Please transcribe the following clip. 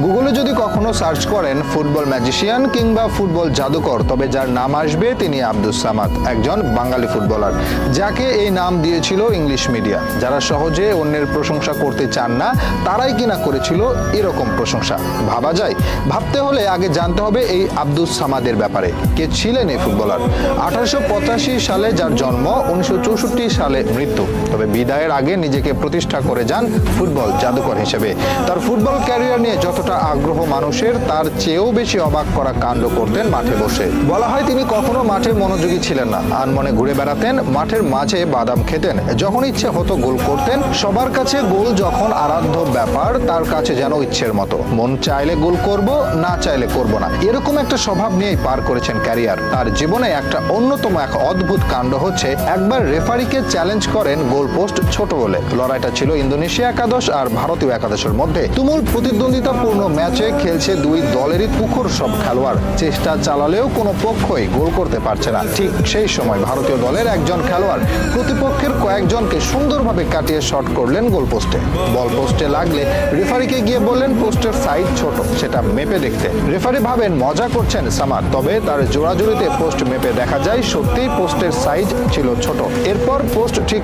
গুগলে যদি কখনো সার্চ করেন ফুটবল ম্যাজিশিয়ান কিংবা ফুটবল জাদুকর, তবে যার নাম আসবে তিনি আব্দুস সামাদ, একজন বাঙালি ফুটবলার যাকে এই নাম দিয়েছিল ইংলিশ মিডিয়া। যারা সহজে অন্যের প্রশংসা করতে চান না তারাই কিনা করেছিল এরকম প্রশংসা। ভাবা যায়? ভাবতে হলে আগে জানতে হবে এই আব্দুস সামাদের ব্যাপারে। কে ছিলেন এই ফুটবলার? 1885 সালে যার জন্ম, 1964 সালে মৃত্যু। তবে বিদায়ের আগে নিজেকে প্রতিষ্ঠা করে যান ফুটবল জাদুকর হিসেবে। তার ফুটবল ক্যারিয়ার নিয়ে যতটা আগ্রহ মানুষের, তার চেয়েও বেশি অবাক করা কাণ্ড করতেন মাঠে বসে। বলা হয় তিনি কখনো মাঠে মনোযোগী ছিলেন না, আনমনে ঘুরে বেড়াতেন, মাঠের মাঝে বাদাম খেতেন, যখন ইচ্ছে হতো গোল করতেন। সবার কাছে গোল যখন আরাধ্য ব্যাপার, তার কাছে যেন ইচ্ছের মতো, মন চাইলে গোল করব, না চাইলে করব না, এরকম একটা স্বভাব নিয়েই পার করেছেন ক্যারিয়ার। তার জীবনে একটা অন্যতম এক অদ্ভুত কাণ্ড হচ্ছে, একবার রেফারিকে চ্যালেঞ্জ করেন গোল পোস্ট ছোট বলে। লড়াইটা ছিল ইন্দোনেশিয়া একাদশ আর ভারতীয় একাদশের মধ্যে। তুমুল প্রতিদ্বন্দ্বিতাপূর্ণ ম্যাচে খেলছে দুই দলেরই তুখোর সব খেলোয়াড়। চেষ্টা চালালেও কোনো পক্ষই গোল করতে পারছে না। ঠিক সেই সময় ভারতীয় দলের একজন খেলোয়াড় প্রতিপক্ষের কয়েকজনকে সুন্দরভাবে কাটিয়ে শট করলেন গোল পোস্টে। বল পোস্টে লাগলে রেফারিকে গিয়ে বললেন পোস্টের সাইজ ছোট, সেটা মেপে দেখতে। রেফারি ভাবেন মজা করছেন সামাদ, তবে তার জোড়াজুড়িতে পোস্ট মেপে দেখা যায় সত্যিই পোস্টের সাইজ ছিল ছোট। এরপর পোস্ট ঠিক